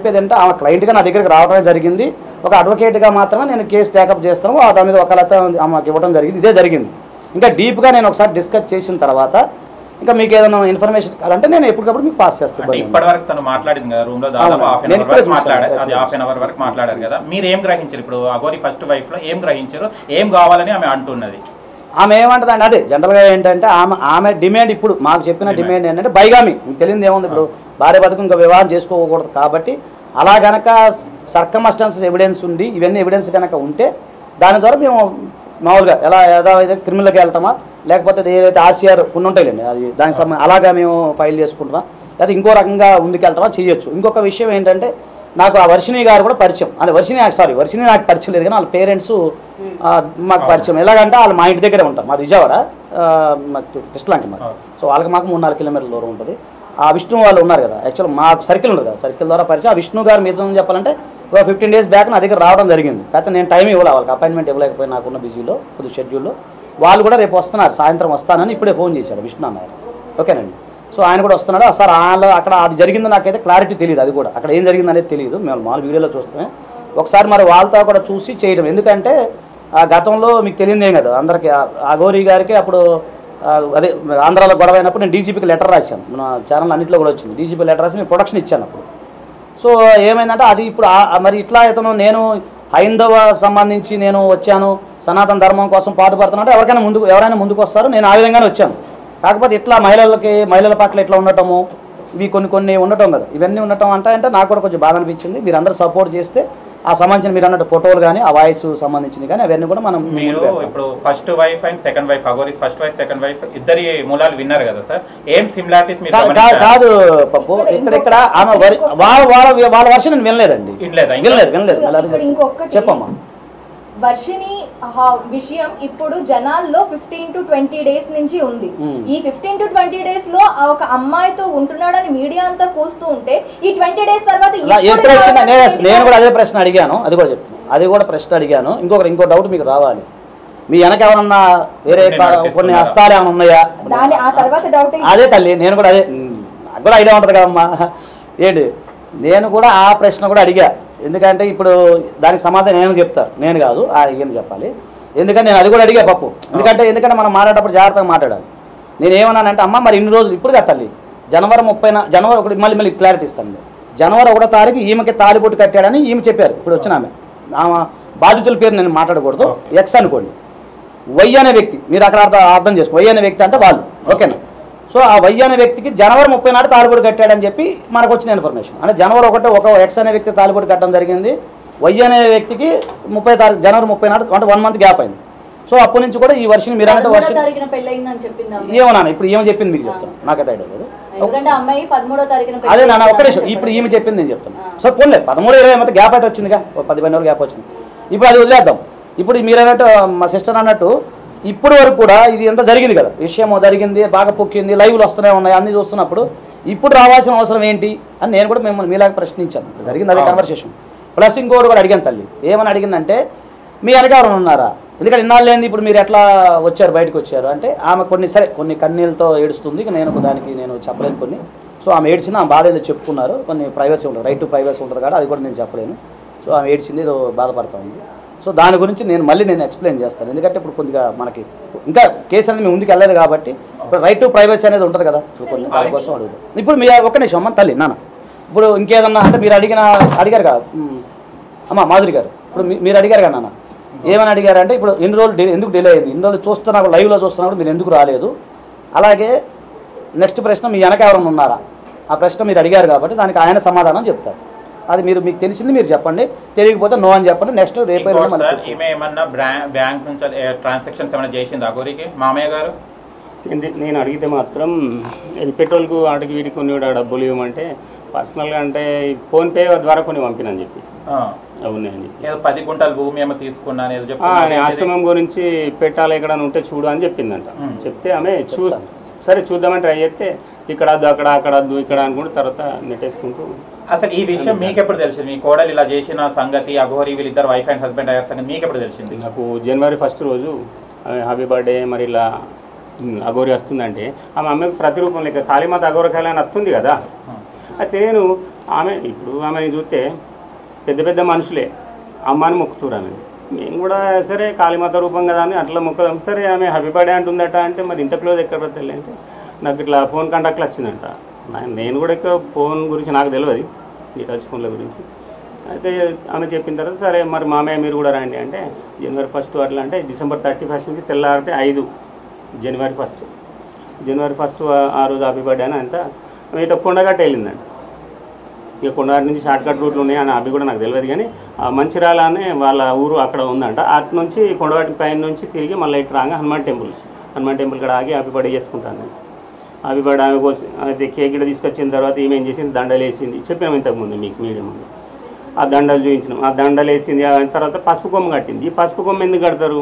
చెప్పేదంటే ఆమె క్లయింట్గా నా దగ్గరికి రావడమే జరిగింది. ఒక అడ్వకేట్గా మాత్రమే నేను కేసు టేకప్ చేస్తాను. దాని మీద ఒకళ్ళతో ఆమెకు ఇవ్వడం జరిగింది. ఇదే జరిగింది. ఇంకా డీప్గా నేను ఒకసారి డిస్కస్ చేసిన తర్వాత ఇంకా మీకు ఏదైనా ఇన్ఫర్మేషన్ కావాలంటే నేను ఎప్పటికప్పుడు మీకు పాస్ చేస్తాను. ఇప్పటివరకు తను మాట్లాడింది కదా రూమ్ లో దాదాపు హాఫ్ అన్ అవర్ వరకు మాట్లాడారు కదా, మీరు ఏం గ్రహించారు? ఇప్పుడు అఘోరి ఫస్ట్ వైఫ్ లో ఏం గ్రహించారు, ఏం కావాలని ఆమె అంటున్నది? ఆమె ఏమంటుందండి, అదే జనరల్గా ఏంటంటే ఆమె డిమాండ్, ఇప్పుడు మాకు చెప్పిన డిమాండ్ ఏంటంటే బైగామి. మీకు తెలియదు ఏముంది, ఇప్పుడు భార్య బతుకు ఇంకా వివాహం చేసుకోకూడదు కాబట్టి అలా కనుక సర్కమ్స్టాన్సెస్ ఎవిడెన్స్ ఉండి ఇవన్నీ ఎవిడెన్స్ కనుక ఉంటే దాని ద్వారా మేము మామూలుగా ఏదైతే క్రిమినల్కి వెళ్తామా, లేకపోతే ఏదైతే ఆర్సీఆర్ కొన్ని ఉంటాయిలేండి అది దానికి సంబంధించి అలాగా మేము ఫైల్ చేసుకుంటామా, లేదా ఇంకో రకంగా ముందుకెళ్తామా చేయొచ్చు. ఇంకొక విషయం ఏంటంటే నాకు ఆ వర్షిణి గారు కూడా పరిచయం, అంటే వర్షిణి నాకు పరిచయం లేదు కానీ వాళ్ళ పేరెంట్స్ మాకు పరిచయం. ఎలాగంటే వాళ్ళు మా ఇంటి దగ్గరే ఉంటారు, మాది విజయవాడ, కృష్ణలంక మాది. సో వాళ్ళకి మాకు 3-4 కిలోమీటర్ల దూరం ఉంటుంది. ఆ విష్ణు వాళ్ళు ఉన్నారు కదా, యాక్చువల్ మాకు సర్కిల్ ఉంటుంది కదా, సర్కిల్ ద్వారా పరిచయం. ఆ విష్ణు గారు నిజం చెప్పాలంటే ఒక 15 days బ్యాక్ నా దగ్గర రావడం జరిగింది. కాకపోతే నేను టైం ఇవ్వాలి, వాళ్ళకి అపాయింట్మెంట్ ఇవ్వలేకపోయి నాకున్న బిజీలో కొద్ది షెడ్యూల్లో. వాళ్ళు కూడా రేపు వస్తున్నారు, సాయంత్రం వస్తానని ఇప్పుడే ఫోన్ చేశాడు విష్ణు అన్నారు. ఓకేనండి. సో ఆయన కూడా వస్తున్నాడు. సార్ అక్కడ అది జరిగిందో నాకైతే క్లారిటీ తెలియదు, అది కూడా అక్కడ ఏం జరిగింది అనేది తెలియదు, మేము మామూలు వీడియోలో చూస్తామే. ఒకసారి మరి వాళ్ళతో కూడా చూసి చేయడం, ఎందుకంటే గతంలో మీకు తెలియదు ఏం కదా అందరికీ, అఘోరి గారికి అప్పుడు అదే ఆంధ్రాలో గొడవ అయినప్పుడు నేను డీజీపీకి లెటర్ రాశాను, మన ఛానల్ అన్నింటిలో కూడా వచ్చింది. డీజీపీ లెటర్ రాసి నేను ప్రొడక్షన్ ఇచ్చాను అప్పుడు. సో ఏమైందంటే అది ఇప్పుడు మరి ఇట్లా ఇతను నేను హైందవ సంబంధించి నేను వచ్చాను, సనాతన ధర్మం కోసం పాటుపడుతున్నా అంటే ఎవరైనా ముందుకు వస్తారు, నేను ఆ విధంగానే వచ్చాను. కాకపోతే ఇట్లా మహిళల పట్ల ఇట్లా ఉండటము, ఇవి కొన్ని ఉండటం కదా, ఇవన్నీ ఉండటం అంటే నాకు కూడా కొంచెం బాధ అనిపించింది. మీరు అందరూ సపోర్ట్ చేస్తే ఆ సంబంధించిన మీరు అన్నట్టు ఫోటోలు కానీ ఆ వాయిస్ సంబంధించింది కానీ అవన్నీ కూడా మనం మీరు ఇప్పుడు first wife and second wife, Aghori first wife second wife ఇద్దరి మూలాలు విన్నారు కదా సార్, ఏం సిమిలారిటీస్ కాదు పప్పు ఇక్కడ ఆమె వాళ్ళ వర్షం నేను వినలేదండి. వినలేదు. చెప్పమ్మా. వర్షిణి విషయం ఇప్పుడు జనాల్లో 15 to 20 days నుంచి ఉంది. ఈ 15 to 20 days లో ఒక అమ్మాయితో ఉంటున్నాడని మీడియా అంతా కూస్తూ ఉంటే ఈ 20 days తర్వాత నేను కూడా అదే ప్రశ్న అడిగాను, అది కూడా ప్రశ్న అడిగాను. ఇంకో డౌట్ మీకు రావాలి, మీ వెనక ఏమన్నా వేరే కొన్ని హస్తాలు ఏమైనా ఉన్నాయా? అదే తల్లి, నేను కూడా అదే, నాకు కూడా ఐడియా ఉంటుంది కదమ్మా. ఏంటి నేను కూడా ఆ ప్రశ్న కూడా అడిగా, ఎందుకంటే ఇప్పుడు దానికి సమాధానం నేను చెప్తారు, నేను కాదు ఆయన చెప్పాలి. ఎందుకంటే నేను అది కూడా అడిగా పప్పు, ఎందుకంటే మనం మాట్లాడేటప్పుడు జాగ్రత్తగా మాట్లాడాలి. నేను ఏమన్నానంటే అమ్మ మరి ఇన్ని రోజులు ఇప్పుడు కదా తల్లి, జనవరి 1 మళ్ళీ క్లారిటీ ఇస్తాను. జనవరి 1వ తారీఖు ఈమెకి తాలిబొట్టు కట్టాడని ఈమె చెప్పారు. ఇప్పుడు వచ్చిన ఆమె బాధితుల పేరు నేను మాట్లాడకూడదు, ఎక్స్ అనుకోండి. వై అనే వ్యక్తి, మీరు అక్కడ అర్థం చేసుకో, వై అనే వ్యక్తి అంటే వాళ్ళు, ఓకేనా? సో ఆ వై అనే వ్యక్తికి జనవరి 30 నాడు తాలిబొట్టు కట్టాడని చెప్పి మనకు వచ్చిన ఇన్ఫర్మేషన్. అంటే జనవరి 1 ఒక ఎక్స్ అనే వ్యక్తి తాలిబొట్టు కట్టడం జరిగింది, వై అనే వ్యక్తికి జనవరి 30 నాడు, అంటే 1 month గ్యాప్ అయింది. సో అప్పటి నుంచి కూడా ఈ వర్షం మీరు అంటే వర్షం ఏమన్నా ఇప్పుడు ఏమో చెప్పింది మీకు చెప్తాను, నాకైతే ఐడియా లేదు. అదే నాన్న ఒక్క నిమిషం, ఇప్పుడు ఈమె చెప్పింది నేను చెప్తాను. సో పోన్లే 13-20 మధ్య గ్యాప్ అయితే వచ్చిందిగా, 15 రోజులు గ్యాప్ వచ్చింది. ఇప్పుడు అది వదిలేద్దాం. ఇప్పుడు మీరు అన్నట్టు మా సిస్టర్ అన్నట్టు ఇప్పుడు వరకు కూడా ఇది ఎంత జరిగింది కదా, విషయం జరిగింది, బాగా పొక్కింది, లైవ్లు వస్తూనే ఉన్నాయి, అన్ని చూస్తున్నప్పుడు ఇప్పుడు రావాల్సిన అవసరం ఏంటి అని నేను కూడా మిమ్మల్ని మీలాగా ప్రశ్నించాను. జరిగింది అదే కన్వర్సేషన్. ప్లస్ ఇంకోటి కూడా అడిగాను తల్లి, ఏమని అడిగిందంటే మీ వెనక ఎవరైనా ఉన్నారా, ఎందుకంటే ఇన్నాళ్ళు లేని ఇప్పుడు మీరు ఎట్లా వచ్చారు, బయటకు వచ్చారు అంటే ఆమె కొన్ని కన్నీళ్ళతో ఏడుస్తుంది. దానికి నేను చెప్పలేను కొన్ని. సో ఆమె ఏడ్చింది, ఆమె బాధ ఏదో చెప్పుకున్నారు, కొన్ని ప్రైవసీ ఉంటుంది, రైట్ టు ప్రైవసీ ఉంటుంది కాబట్టి అది కూడా నేను చెప్పలేను. సో ఆమె ఏడ్చింది, ఏదో బాధపడతా ఉంది. సో దాని గురించి నేను ఎక్స్ప్లెయిన్ చేస్తాను, ఎందుకంటే ఇప్పుడు కొద్దిగా మనకి ఇంకా కేసు అనేది మేము ముందుకు వెళ్ళలేదు కాబట్టి ఇప్పుడు రైట్ టు ప్రైవసీ అనేది ఉంటుంది కదా, చూడండి దానికోసం అడుగుతాం. ఇప్పుడు మీ ఒక్క నిమిషం అమ్మ తల్లి నాన్న, ఇప్పుడు ఇంకేదన్నా అంటే మీరు అడిగారు కదా అమ్మ మాధురి గారు, ఇప్పుడు మీరు అడిగారు కదా నాన్న, ఏమని అడిగారంటే ఇప్పుడు ఎన్ని రోజులు ఎందుకు డిలే అయింది, ఇన్ని రోజులు చూస్తున్నప్పుడు లైవ్లో చూస్తున్నప్పుడు మీరు ఎందుకు రాలేదు, అలాగే నెక్స్ట్ ప్రశ్న మీ వెనక ఎవరైనా ఉన్నారా, ఆ ప్రశ్న మీరు అడిగారు కాబట్టి దానికి ఆయన సమాధానం చెప్తారు. అది మీకు తెలిసింది మీరు చెప్పండి, తెలియకపోతే నో అని చెప్పండి. నెక్స్ట్ రేపు బ్యాంక్ నుంచి ట్రాన్సాక్షన్స్ ఏమైనా చేసింది అఘోరికి మామయ్య గారు? నేను అడిగితే మాత్రం పెట్రోల్కు వాటికి వీటికి కొన్ని డబ్బులు ఇవ్వమంటే పర్సనల్గా అంటే ఫోన్పే ద్వారా కొన్ని పంపినని చెప్పి అవునాయని 10 గుంటల భూమి ఏమో తీసుకున్నాను ఆశ్రమం గురించి పెట్టాలి ఎక్కడ ఉంటే చూడు అని చెప్పిందంట. చెప్తే ఆమె సరే చూద్దామని ట్రై చేస్తే ఇక్కడ అక్కడ ఇక్కడ అనుకుంటూ తర్వాత నెట్టేసుకుంటూ. అసలు ఈ విషయం మీకు ఎప్పుడు తెలిసింది, మీ కోడలు ఇలా చేసిన సంగతి, అఘోరి వీళ్ళిద్దరు వైఫ్ అండ్ హస్బెండ్ అయ్యారు సంగతి మీకు ఎప్పుడు తెలిసింది? నాకు జనవరి 1 రోజు హ్యాపీ బర్త్డే మరి ఇలా అఘోరి వస్తుందంటే ఆమె అమ్మకి ప్రతిరూపం లేక కాళీమాత అఘోరకాయలు అని వస్తుంది కదా. అయితే నేను ఇప్పుడు ఆమెని చూస్తే పెద్ద పెద్ద మనుషులే అమ్మని మొక్కుతురు ఆమె. మేము కూడా సరే కాళీమాత రూపం కదా అని అట్లా మొక్కదాం. సరే ఆమె హ్యాపీ బర్త్డే అంటుందట అంటే మరి ఇంత క్లోజ్ ఎక్కడ తెలియదు అంటే నాకు ఇట్లా ఫోన్ కాంటాక్ట్లో వచ్చిందంట. నేను కూడా ఎక్కువ ఫోన్ గురించి నాకు తెలియదు, ఈ టచ్ ఫోన్ల గురించి. అయితే ఆమె చెప్పిన తర్వాత సరే మరి మామయ్య మీరు కూడా రండి అంటే January 1 అట్లా అంటే December 31 నుంచి తెల్లారితే 5 January 1 ఆ రోజు హ్యాపీ బర్త్డే అని అంతా ఆమె ఇట్లా కొండగట్ట వెళ్ళిందంట. ఇక కొండగట్ట నుంచి షార్ట్ కట్ రూట్లు ఉన్నాయి అని అవి కూడా నాకు తెలియదు, కానీ మంచిర్యాల అనే వాళ్ళ ఊరు అక్కడ ఉందంట. అటు నుంచి కొండగట్ట పైన నుంచి తిరిగి మళ్ళీ ఇటు రాగా హనుమాన్ టెంపుల్ కూడా ఆగి హ్యాపీ బర్త్డే చేసుకుంటాను నేను. హ్యాపీ బర్త్డే ఆమె కోసం అయితే కేక్ కూడా తీసుకొచ్చిన తర్వాత ఏమేం చేసింది, దండలు వేసింది. చెప్పాము ఇంతకుముందు మీకు మీడియం ముందు. ఆ దండలు చూపించినాం, ఆ దండలు వేసింది. తర్వాత పసుపు కొమ్మ కట్టింది. ఈ పసుపు కొమ్మ ఎందుకు కడతారు,